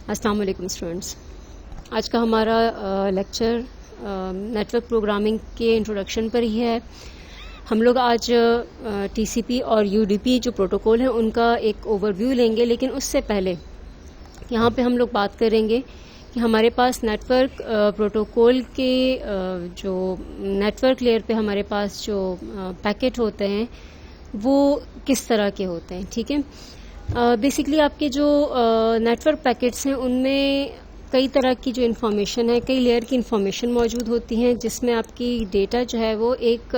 अस्सलाम वालेकुम स्टूडेंट्स। आज का हमारा लेक्चर नेटवर्क प्रोग्रामिंग के इंट्रोडक्शन पर ही है। हम लोग आज टीसीपी और यूडीपी जो प्रोटोकॉल है उनका एक ओवरव्यू लेंगे, लेकिन उससे पहले यहाँ पे हम लोग बात करेंगे कि हमारे पास नेटवर्क प्रोटोकॉल के जो नेटवर्क लेयर पे हमारे पास जो पैकेट होते हैं वो किस तरह के होते हैं। ठीक है, बेसिकली आपके जो नेटवर्क पैकेट्स हैं उनमें कई तरह की जो इन्फॉर्मेशन है, कई लेयर की इन्फॉर्मेशन मौजूद होती हैं, जिसमें आपकी डेटा जो है वो एक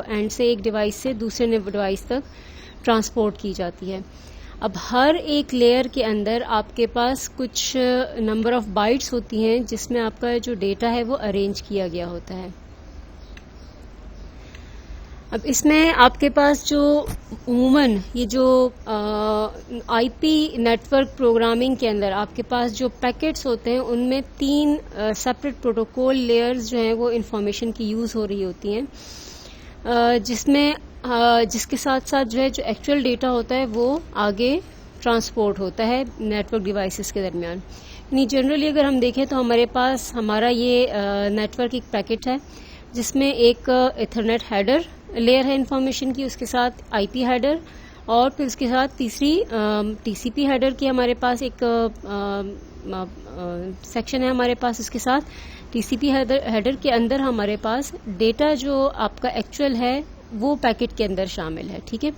एंड से एक डिवाइस से दूसरे डिवाइस तक ट्रांसपोर्ट की जाती है। अब हर एक लेयर के अंदर आपके पास कुछ नंबर ऑफ बाइट्स होती हैं जिसमें आपका जो डेटा है वो अरेंज किया गया होता है। अब इसमें आपके पास जो उमूमन ये जो आईपी नेटवर्क प्रोग्रामिंग के अंदर आपके पास जो पैकेट्स होते हैं उनमें तीन सेपरेट प्रोटोकॉल लेयर्स जो हैं वो इंफॉर्मेशन की यूज हो रही होती हैं, जिसमें जिसके साथ साथ जो है जो एक्चुअल डेटा होता है वो आगे ट्रांसपोर्ट होता है नेटवर्क डिवाइसेस के दरमियान। यानी जनरली अगर हम देखें तो हमारे पास हमारा ये नेटवर्क एक पैकेट है जिसमें एक इथरनेट हेडर लेयर है इन्फॉर्मेशन की, उसके साथ आईपी हेडर और फिर उसके साथ तीसरी टीसीपी हेडर की हमारे पास एक सेक्शन है हमारे पास। उसके साथ टीसीपी हेडर के अंदर हमारे पास डेटा जो आपका एक्चुअल है वो पैकेट के अंदर शामिल है। ठीक है,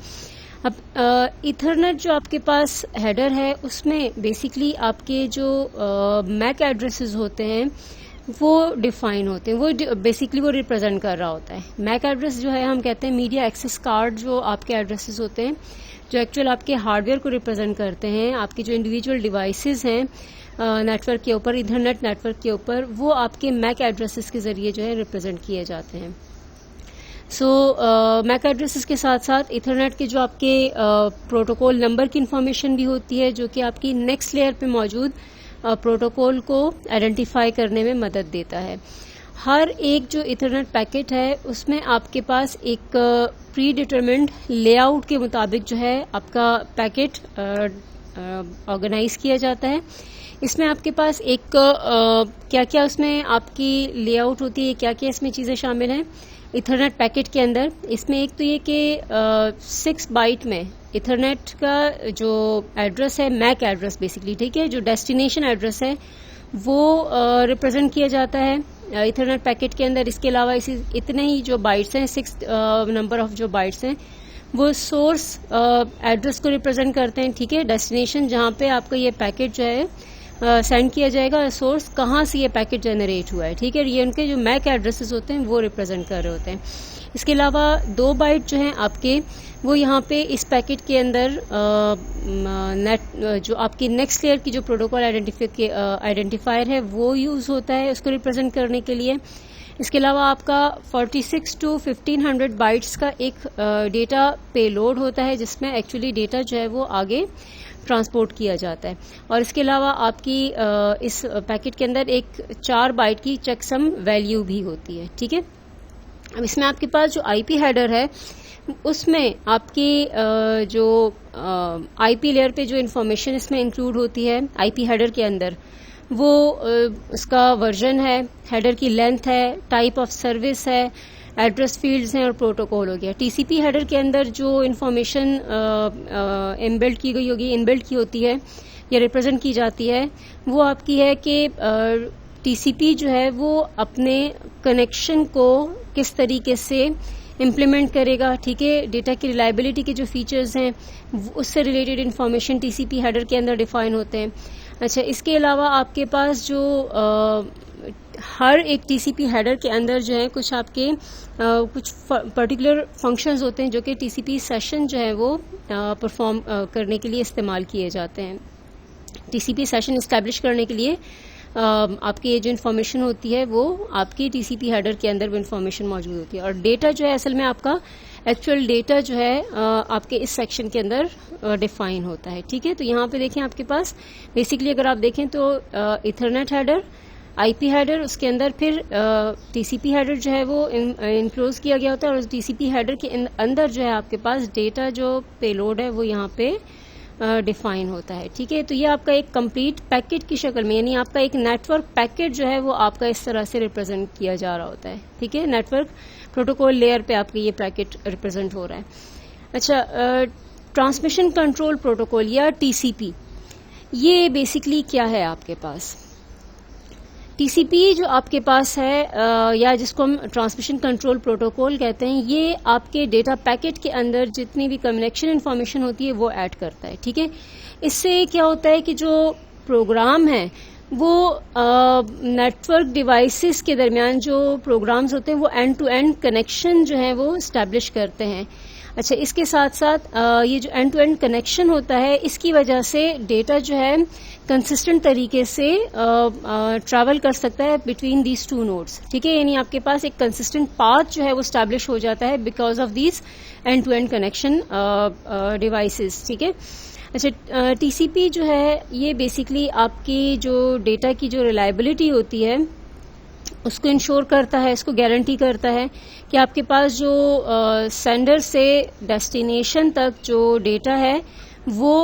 अब इथरनेट जो आपके पास हेडर है उसमें बेसिकली आपके जो मैक एड्रेसेस होते हैं वो डिफाइन होते हैं, वो बेसिकली वो रिप्रेजेंट कर रहा होता है। मैक एड्रेस जो है हम कहते हैं मीडिया एक्सेस कार्ड, जो आपके एड्रेसेस होते हैं जो एक्चुअल आपके हार्डवेयर को रिप्रेजेंट करते हैं। आपके जो इंडिविजुअल डिवाइसेस हैं नेटवर्क के ऊपर, इथरनेट नेटवर्क के ऊपर, वो आपके मैक एड्रेसेस के जरिए जो है रिप्रेजेंट किए जाते हैं। मैक एड्रेसेस के साथ साथ इथरनेट के जो आपके प्रोटोकॉल नंबर की इंफॉर्मेशन भी होती है, जो कि आपकी नेक्स्ट लेयर पे मौजूद प्रोटोकॉल को आइडेंटिफाई करने में मदद देता है। हर एक जो इथरनेट पैकेट है उसमें आपके पास एक प्री डिटरमिन्ड लेआउट के मुताबिक जो है आपका पैकेट ऑर्गेनाइज किया जाता है। इसमें आपके पास एक क्या क्या उसमें आपकी लेआउट होती है, क्या क्या इसमें चीजें शामिल हैं इथरनेट पैकेट के अंदर। इसमें एक तो ये कि 6 बाइट में इथरनेट का जो एड्रेस है, मैक एड्रेस बेसिकली, ठीक है, जो डेस्टिनेशन एड्रेस है वो रिप्रेजेंट किया जाता है इथरनेट पैकेट के अंदर। इसके अलावा इतने ही जो बाइट्स हैं, 6 नंबर ऑफ जो बाइट्स हैं वो सोर्स एड्रेस को रिप्रेजेंट करते हैं। ठीक है, डेस्टिनेशन जहां पे आपका ये पैकेट जो है सेंड किया जाएगा, सोर्स कहाँ से ये पैकेट जनरेट हुआ है। ठीक है, ये उनके जो मैक एड्रेसेस होते हैं वो रिप्रेजेंट कर रहे होते हैं। इसके अलावा 2 बाइट जो हैं आपके वो यहाँ पे इस पैकेट के अंदर जो आपकी नेक्स्ट लेयर की जो प्रोटोकॉल आइडेंटिफायर है वो यूज होता है उसको रिप्रेजेंट करने के लिए। इसके अलावा आपका 46 to 1500 बाइट्स का एक डेटा पेलोड होता है जिसमें एक्चुअली डेटा जो है वो आगे ट्रांसपोर्ट किया जाता है। और इसके अलावा आपकी इस पैकेट के अंदर एक 4 बाइट की चेकसम वैल्यू भी होती है। ठीक है, अब इसमें आपके पास जो आईपी हेडर है उसमें आपकी जो आईपी लेयर पे जो इन्फॉर्मेशन इसमें इंक्लूड होती है आईपी हेडर के अंदर, वो उसका वर्जन है, हेडर की लेंथ है, टाइप ऑफ सर्विस है, एड्रेस फील्ड्स हैं और प्रोटोकॉल हो गया। टीसीपी हेडर के अंदर जो इन्फॉर्मेशन इनबिल्ट की गई होगी, इनबिल्ट की होती है या रिप्रेजेंट की जाती है, वो आपकी है कि टीसीपी जो है वो अपने कनेक्शन को किस तरीके से इम्प्लीमेंट करेगा। ठीक है, डेटा की रिलायबिलिटी के जो फीचर्स हैं उससे रिलेटेड इन्फॉर्मेशन टीसीपी हेडर के अंदर डिफाइन होते हैं। अच्छा, इसके अलावा आपके पास जो हर एक टीसीपी हेडर के अंदर जो है कुछ आपके कुछ पर्टिकुलर फंक्शंस होते हैं जो कि टीसीपी सेशन जो है वो परफॉर्म करने के लिए इस्तेमाल किए जाते हैं। टीसीपी सेशन इस्टेब्लिश करने के लिए आपकी ये जो इन्फॉर्मेशन होती है वो आपकी टीसीपी हेडर के अंदर वो इन्फॉर्मेशन मौजूद होती है। और डेटा जो है असल में आपका एक्चुअल डेटा जो है आपके इस सेक्शन के अंदर डिफाइन होता है। ठीक है, तो यहाँ पे देखें आपके पास बेसिकली अगर आप देखें तो इथरनेट हेडर, आईपी हेडर, उसके अंदर फिर टीसीपी हेडर जो है वो इनक्लोज किया गया होता है और टीसीपी हेडर के अंदर जो है आपके पास डेटा जो पेलोड है वो यहाँ पे डिफाइन होता है। ठीक है, तो ये आपका एक कंप्लीट पैकेट की शक्ल में, यानी आपका एक नेटवर्क पैकेट जो है वो आपका इस तरह से रिप्रेजेंट किया जा रहा होता है। ठीक है, नेटवर्क प्रोटोकॉल लेयर पे आपका ये पैकेट रिप्रेजेंट हो रहा है। अच्छा, ट्रांसमिशन कंट्रोल प्रोटोकॉल या टीसीपी, ये बेसिकली क्या है आपके पास? टीसीपी जो आपके पास है या जिसको हम ट्रांसमिशन कंट्रोल प्रोटोकॉल कहते हैं, ये आपके डेटा पैकेट के अंदर जितनी भी कम्युनिकेशन इन्फॉर्मेशन होती है वो ऐड करता है। ठीक है, इससे क्या होता है कि जो प्रोग्राम है वो नेटवर्क डिवाइसेस के दरमियान जो प्रोग्राम्स होते हैं वो एंड टू एंड कनेक्शन जो है वो स्टैब्लिश करते हैं। अच्छा, इसके साथ साथ ये जो एंड टू एंड कनेक्शन होता है, इसकी वजह से डेटा जो है कंसिस्टेंट तरीके से ट्रैवल कर सकता है बिटवीन दीज टू नोड्स। ठीक है, यानी आपके पास एक कंसिस्टेंट पाथ जो है वो स्टैब्लिश हो जाता है because of these end to end connection devices. ठीक है, अच्छा, टीसीपी जो है ये बेसिकली आपकी जो डेटा की जो रिलायबिलिटी होती है उसको इंश्योर करता है, इसको गारंटी करता है कि आपके पास जो सेंडर से डेस्टिनेशन तक जो डेटा है वो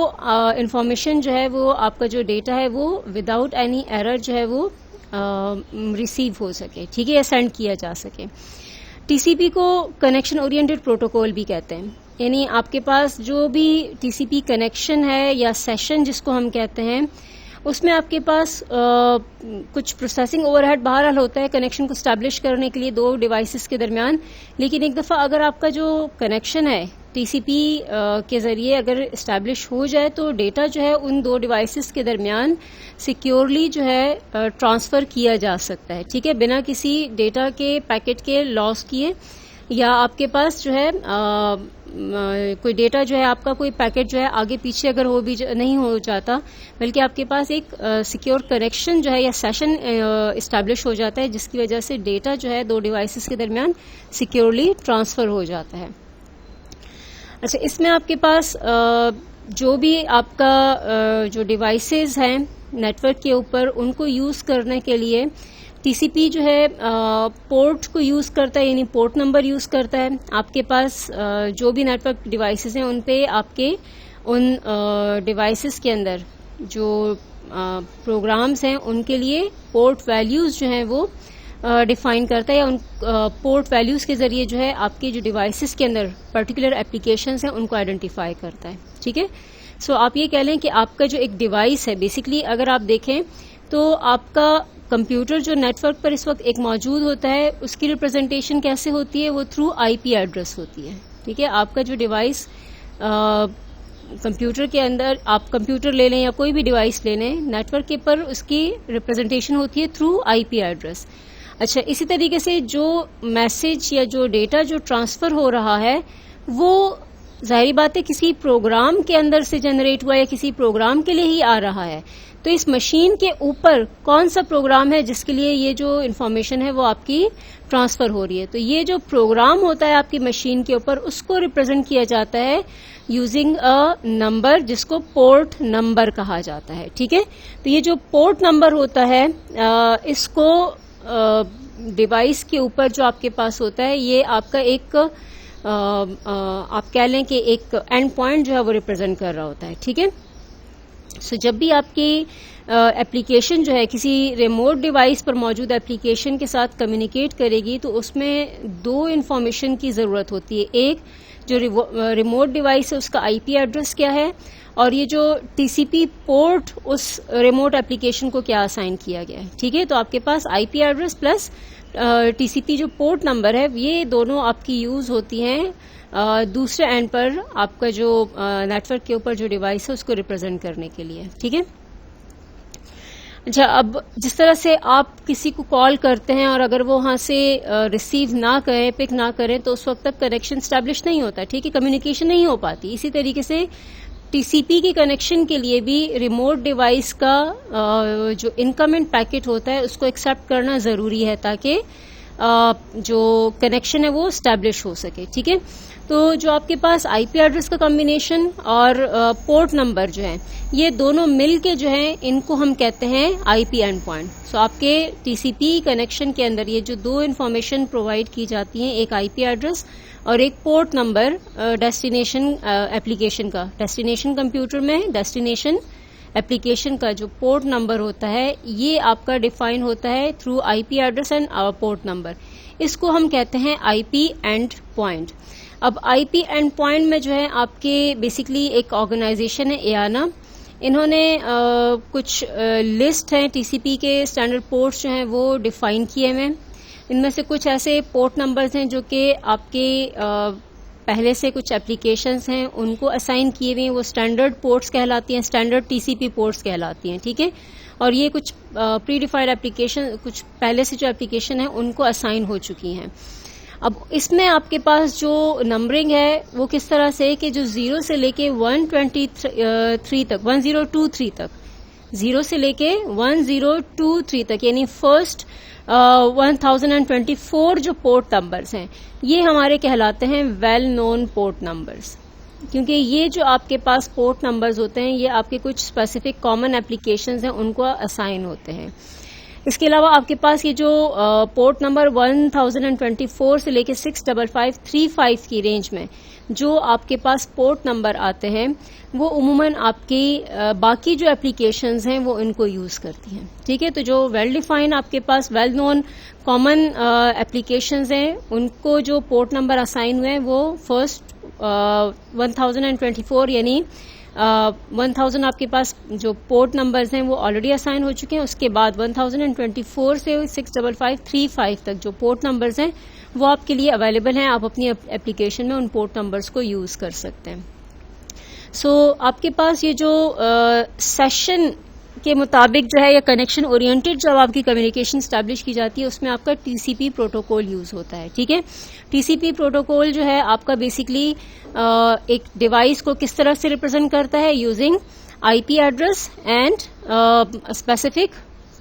इंफॉर्मेशन जो है वो आपका जो डेटा है वो विदाउट एनी एरर जो है वो रिसीव हो सके। ठीक है, या सेंड किया जा सके। टीसीपी को कनेक्शन ओरिएंटेड प्रोटोकॉल भी कहते हैं, यानी आपके पास जो भी टीसीपी कनेक्शन है या सेशन जिसको हम कहते हैं, उसमें आपके पास कुछ प्रोसेसिंग ओवरहेड बहरहाल होता है कनेक्शन को स्टैब्लिश करने के लिए दो डिवाइसेस के दरमियान। लेकिन एक दफा अगर आपका जो कनेक्शन है टीसीपी के जरिए अगर स्टैब्लिश हो जाए तो डेटा जो है उन दो डिवाइसेस के दरमियान सिक्योरली जो है ट्रांसफर किया जा सकता है। ठीक है, बिना किसी डेटा के पैकेट के लॉस किए, या आपके पास जो है कोई डेटा जो है आपका कोई पैकेट जो है आगे पीछे अगर हो भी नहीं हो जाता, बल्कि आपके पास एक सिक्योर कनेक्शन जो है या सेशन इस्टेब्लिश हो जाता है जिसकी वजह से डेटा जो है दो डिवाइसेस के दरमियान सिक्योरली ट्रांसफर हो जाता है। अच्छा, इसमें आपके पास जो भी आपका जो डिवाइसेस हैं नेटवर्क के ऊपर उनको यूज करने के लिए टीसीपी जो है पोर्ट को यूज करता है, यानी पोर्ट नंबर यूज करता है। आपके पास जो भी नेटवर्क डिवाइसेस हैं उन पे आपके उन डिवाइसेस के अंदर जो प्रोग्राम्स हैं उनके लिए पोर्ट वैल्यूज जो हैं वो डिफाइन करता है, या उन पोर्ट वैल्यूज के जरिए जो है आपके जो डिवाइसेस के अंदर पर्टिकुलर एप्लीकेशंस हैं उनको आइडेंटिफाई करता है। ठीक है, सो आप ये कह लें कि आपका जो एक डिवाइस है, बेसिकली अगर आप देखें तो आपका कंप्यूटर जो नेटवर्क पर इस वक्त एक मौजूद होता है उसकी रिप्रेजेंटेशन कैसे होती है, वो थ्रू आईपी एड्रेस होती है। ठीक है, आपका जो डिवाइस कंप्यूटर के अंदर, आप कंप्यूटर ले लें या कोई भी डिवाइस ले लें, नेटवर्क के पर उसकी रिप्रेजेंटेशन होती है थ्रू आईपी एड्रेस। अच्छा, इसी तरीके से जो मैसेज या जो डेटा जो ट्रांसफर हो रहा है वो जाहिर बात है किसी प्रोग्राम के अंदर से जनरेट हुआ या किसी प्रोग्राम के लिए ही आ रहा है। तो इस मशीन के ऊपर कौन सा प्रोग्राम है जिसके लिए ये जो इन्फॉर्मेशन है वो आपकी ट्रांसफर हो रही है, तो ये जो प्रोग्राम होता है आपकी मशीन के ऊपर उसको रिप्रेजेंट किया जाता है यूजिंग अ नंबर जिसको पोर्ट नंबर कहा जाता है। ठीक है, तो ये जो पोर्ट नंबर होता है इसको डिवाइस के ऊपर जो आपके पास होता है ये आपका एक आप कह लें कि एक एंड पॉइंट जो है वो रिप्रेजेंट कर रहा होता है। ठीक है, सो जब भी आपकी एप्लीकेशन जो है किसी रिमोट डिवाइस पर मौजूद एप्लीकेशन के साथ कम्युनिकेट करेगी तो उसमें दो इन्फॉर्मेशन की जरूरत होती है। एक, जो रिमोट डिवाइस है उसका आईपी एड्रेस क्या है, और ये जो टीसीपी पोर्ट उस रिमोट एप्लीकेशन को क्या असाइन किया गया है। ठीक है, तो आपके पास आईपी एड्रेस प्लस टीसीपी जो पोर्ट नंबर है ये दोनों आपकी यूज होती हैं दूसरे एंड पर आपका जो नेटवर्क के ऊपर जो डिवाइस है उसको रिप्रेजेंट करने के लिए। ठीक है, अच्छा, अब जिस तरह से आप किसी को कॉल करते हैं और अगर वो वहां से रिसीव ना करें, पिक ना करें, तो उस वक्त तक कनेक्शन स्टैब्लिश नहीं होता। ठीक है, कम्युनिकेशन नहीं हो पाती। इसी तरीके से टीसीपी के कनेक्शन के लिए भी रिमोट डिवाइस का जो इनकमिंग पैकेट होता है उसको एक्सेप्ट करना जरूरी है ताकि जो कनेक्शन है वो स्टैब्लिश हो सके। ठीक है, तो जो आपके पास आईपी एड्रेस का कॉम्बिनेशन और पोर्ट नंबर जो है, ये दोनों मिल के जो है इनको हम कहते हैं आईपी एंड पॉइंट। सो आपके टीसीपी कनेक्शन के अंदर ये जो दो इन्फॉर्मेशन प्रोवाइड की जाती हैं, एक आईपी एड्रेस और एक पोर्ट नंबर डेस्टिनेशन एप्लीकेशन का, डेस्टिनेशन कंप्यूटर में डेस्टिनेशन एप्लीकेशन का जो पोर्ट नंबर होता है ये आपका डिफाइन होता है through IP address and port number. इसको हम कहते हैं आईपी एंड पॉइंट। अब आईपी एंड पॉइंट में जो है आपके बेसिकली एक ऑर्गेनाइजेशन है एआना, इन्होंने कुछ लिस्ट है टीसीपी के स्टैंडर्ड पोर्ट्स जो हैं वो डिफाइन किए हुए हैं। इनमें से कुछ ऐसे पोर्ट नंबर्स हैं जो कि आपके पहले से कुछ एप्लीकेशंस हैं उनको असाइन किए हुए हैं, वो स्टैंडर्ड पोर्ट्स कहलाती हैं, स्टैंडर्ड टीसीपी पोर्ट्स कहलाती हैं, ठीक है। और ये कुछ प्री डिफाइंड एप्लीकेशन, कुछ पहले से जो एप्लीकेशन है उनको असाइन हो चुकी हैं। अब इसमें आपके पास जो नंबरिंग है वो किस तरह से कि जो 0 से लेके 123 तक, 1023 तक, 0 से लेके 1023 तक यानी फर्स्ट 1024 जो पोर्ट नंबर्स हैं ये हमारे कहलाते हैं वेल नोन पोर्ट नंबर्स, क्योंकि ये जो आपके पास पोर्ट नंबर्स होते हैं ये आपके कुछ स्पेसिफिक कॉमन एप्लीकेशंस हैं उनको असाइन होते हैं। इसके अलावा आपके पास ये जो पोर्ट नंबर 1024 से लेके 65535 की रेंज में जो आपके पास पोर्ट नंबर आते हैं वो उमूमन आपकी बाकी जो एप्लीकेशंस हैं वो इनको यूज करती हैं, ठीक है। तो जो वेल डिफाइन आपके पास वेल नोन कॉमन एप्लीकेशंस हैं उनको जो पोर्ट नंबर असाइन हुए हैं वो फर्स्ट 1024 यानी 1000 आपके पास जो पोर्ट नंबर्स हैं वो ऑलरेडी असाइन हो चुके हैं। उसके बाद 1024 से 65535 तक जो पोर्ट नंबर्स हैं वो आपके लिए अवेलेबल हैं, आप अपनी एप्लीकेशन में उन पोर्ट नंबर्स को यूज कर सकते हैं। सो आपके पास ये जो सेशन के मुताबिक जो है या कनेक्शन ओरिएंटेड जब आपकी कम्युनिकेशन स्टैब्लिश की जाती है उसमें आपका टीसीपी प्रोटोकॉल यूज होता है, ठीक है। टीसीपी प्रोटोकॉल जो है आपका बेसिकली एक डिवाइस को किस तरह से रिप्रेजेंट करता है, using IP address and specific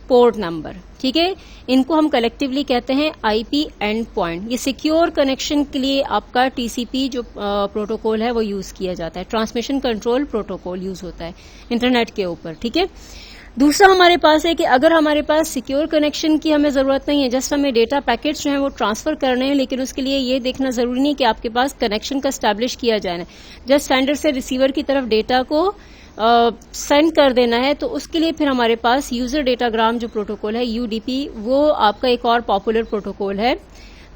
port number, ठीक है। इनको हम कलेक्टिवली कहते हैं आईपी एंड पॉइंट। ये सिक्योर कनेक्शन के लिए आपका टीसीपी जो प्रोटोकॉल है वो यूज किया जाता है, ट्रांसमिशन कंट्रोल प्रोटोकॉल यूज होता है इंटरनेट के ऊपर, ठीक है। दूसरा हमारे पास है कि अगर हमारे पास सिक्योर कनेक्शन की हमें जरूरत नहीं है, जस्ट हमें डेटा पैकेट्स जो है वो ट्रांसफर करने हैं, लेकिन उसके लिए ये देखना जरूरी नहीं कि आपके पास कनेक्शन का स्टैब्लिश किया जाए, जस्ट स्टैंडर्ड से रिसीवर की तरफ डेटा को सेंड कर देना है। तो उसके लिए फिर हमारे पास यूजर डेटाग्राम जो प्रोटोकॉल है यूडीपी, वो आपका एक और पॉपुलर प्रोटोकॉल है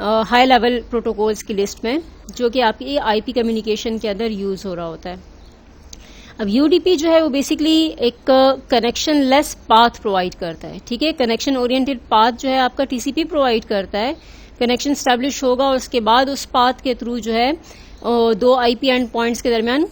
हाई लेवल प्रोटोकॉल्स की लिस्ट में, जो कि आपकी आईपी कम्युनिकेशन के अंदर यूज हो रहा होता है। अब यूडीपी जो है वो बेसिकली एक कनेक्शन लेस पाथ प्रोवाइड करता है, ठीक है। कनेक्शन ओरिएंटेड पाथ जो है आपका टीसीपी प्रोवाइड करता है, कनेक्शन स्टैब्लिश होगा और उसके बाद उस पाथ के थ्रू जो है दो आईपी एंड पॉइंट्स के दरमियान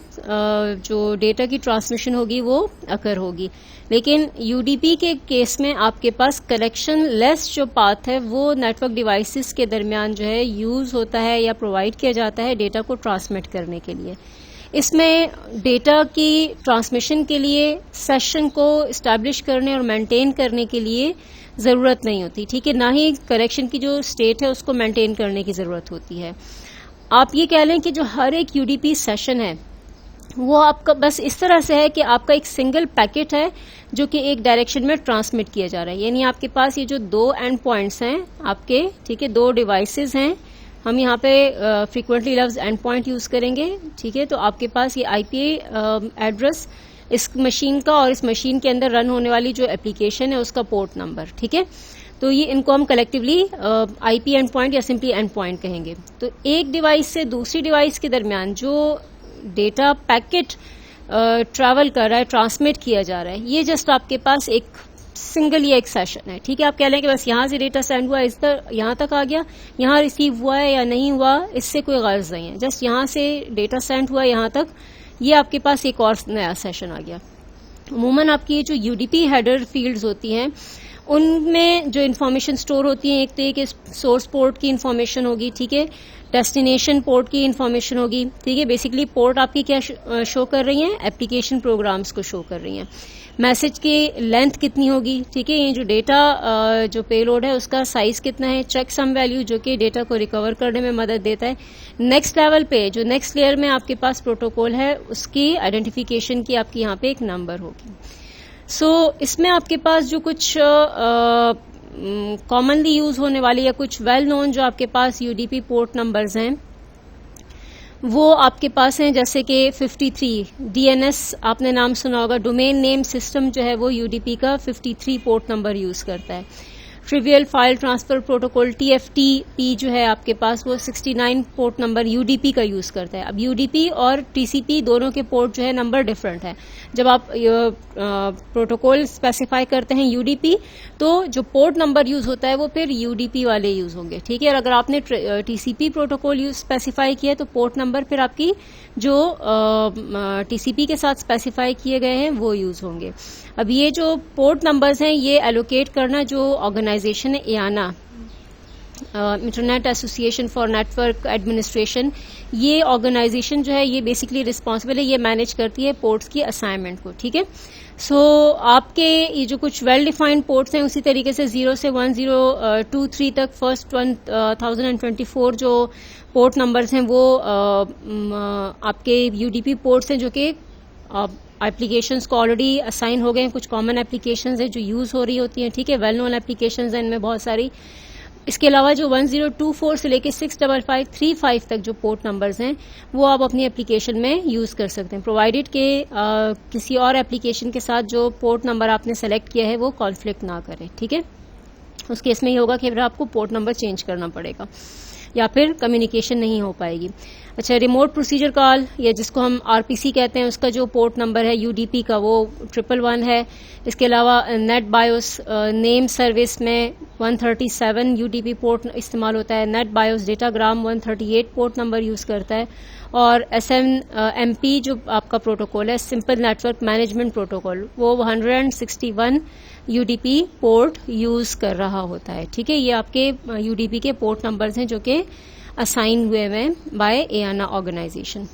जो डेटा की ट्रांसमिशन होगी वो अकर होगी। लेकिन यूडीपी के केस में आपके पास कनेक्शन लेस जो पाथ है वो नेटवर्क डिवाइसेस के दरमियान जो है यूज होता है या प्रोवाइड किया जाता है डेटा को ट्रांसमिट करने के लिए। इसमें डेटा की ट्रांसमिशन के लिए सेशन को एस्टैब्लिश करने और मेंटेन करने के लिए जरूरत नहीं होती, ठीक है, ना ही कनेक्शन की जो स्टेट है उसको मेंटेन करने की जरूरत होती है। आप ये कह लें कि जो हर एक यूडीपी सेशन है वो आपका बस इस तरह से है कि आपका एक सिंगल पैकेट है जो कि एक डायरेक्शन में ट्रांसमिट किया जा रहा है, यानी आपके पास ये जो दो एंड पॉइंट्स हैं आपके, ठीक है, दो डिवाइसेस हैं, हम यहाँ पे फ्रीक्वेंटली लफ्ज एंड पॉइंट यूज करेंगे, ठीक है। तो आपके पास ये आईपी एड्रेस इस मशीन का और इस मशीन के अंदर रन होने वाली जो एप्लीकेशन है उसका पोर्ट नंबर, ठीक है। तो ये इनको हम कलेक्टिवली आईपी एंड पॉइंट या सिंपली एंड पॉइंट कहेंगे। तो एक डिवाइस से दूसरी डिवाइस के दरमियान जो डेटा पैकेट ट्रैवल कर रहा है, ट्रांसमिट किया जा रहा है, ये जस्ट आपके पास एक सिंगल ये एक सेशन है, ठीक है। आप कह लें कि बस यहां से डेटा सेंड हुआ, इस तरह यहां तक आ गया, यहां रिसीव हुआ है या नहीं हुआ इससे कोई गर्ज नहीं है, जस्ट यहां से डेटा सेंड हुआ यहां तक, ये आपके पास एक और नया सेशन आ गया। अमूमन आपकी जो यूडीपी हेडर फील्ड्स होती हैं उनमें जो इन्फॉर्मेशन स्टोर होती है, एक तो एक सोर्स पोर्ट की इन्फॉर्मेशन होगी, ठीक है, डेस्टिनेशन पोर्ट की इंफॉर्मेशन होगी, ठीक है। बेसिकली पोर्ट आपकी क्या शो कर रही हैं, एप्लीकेशन प्रोग्राम्स को शो कर रही हैं। मैसेज की लेंथ कितनी होगी, ठीक है। ये जो डेटा जो पेलोड है उसका साइज कितना है, चेक सम वैल्यू जो कि डेटा को रिकवर करने में मदद देता है। नेक्स्ट लेवल पे जो नेक्स्ट लेयर में आपके पास प्रोटोकॉल है उसकी आइडेंटिफिकेशन की आपकी यहाँ पे एक नंबर होगी। सो इसमें आपके पास जो कुछ कॉमनली यूज होने वाली या कुछ वेल नोन जो आपके पास यूडीपी पोर्ट नंबर्स हैं वो आपके पास हैं, जैसे कि 53 डीएनएस आपने नाम सुना होगा, डोमेन नेम सिस्टम जो है वो यूडीपी का 53 पोर्ट नंबर यूज करता है। Trivial file transfer protocol TFTP जो है आपके पास वो 69 पोर्ट नंबर यूडीपी का यूज करता है। अब यूडीपी और टीसीपी दोनों के पोर्ट जो है नंबर डिफरेंट है। जब आप प्रोटोकॉल स्पेसिफाई करते हैं यूडीपी तो जो पोर्ट नंबर यूज होता है वो फिर यूडीपी वाले यूज होंगे, ठीक है। और अगर आपने टीसीपी प्रोटोकॉल यूज स्पेसिफाई किया तो पोर्ट नंबर फिर आपकी जो टीसीपी के साथ स्पेसिफाई किए गए हैं वो यूज होंगे। अब ये जो पोर्ट नंबर्स हैं ये एलोकेट करना जो ऑर्गेनाइजेशन है IANA, internet association for network administration, ये ऑर्गेनाइजेशन जो है ये बेसिकली रिस्पॉन्सिबल है, ये मैनेज करती है पोर्ट्स की असाइनमेंट को, ठीक है। सो आपके ये जो कुछ वेल डिफाइंड पोर्ट्स हैं उसी तरीके से 0 से 1023 तक फर्स्ट 1024 जो पोर्ट नंबर्स हैं वो आपके यूडीपी पोर्ट्स हैं जो कि एप्लीकेशंस को ऑलरेडी असाइन हो गए हैं। कुछ कॉमन एप्लीकेशंस हैं जो यूज हो रही होती हैं, ठीक है, वेल नोन एप्लीकेशंस हैं इनमें बहुत सारी। इसके अलावा जो 1024 से लेके 65535 तक जो पोर्ट नंबर्स हैं वो आप अपनी एप्लीकेशन में यूज कर सकते हैं, प्रोवाइडेड के किसी और एप्लीकेशन के साथ जो पोर्ट नंबर आपने सेलेक्ट किया है वो कॉन्फ्लिक्ट ना करे, ठीक है। उस केस में ये होगा कि फिर आपको पोर्ट नंबर चेंज करना पड़ेगा या फिर कम्युनिकेशन नहीं हो पाएगी। अच्छा, रिमोट प्रोसीजर कॉल या जिसको हम RPC कहते हैं उसका जो पोर्ट नंबर है यूडीपी का वो 111 है। इसके अलावा नेट बायोस नेम सर्विस में 137 यूडीपी पोर्ट इस्तेमाल होता है। Net BIOS datagram 138 port number use करता है। और SNMP जो आपका प्रोटोकॉल है, सिंपल नेटवर्क मैनेजमेंट प्रोटोकॉल, वो 161 यूडीपी पोर्ट यूज कर रहा होता है, ठीक है। ये आपके यूडीपी के पोर्ट नंबर्स हैं जो कि असाइन हुए हैं बाय IANA ऑर्गेनाइजेशन।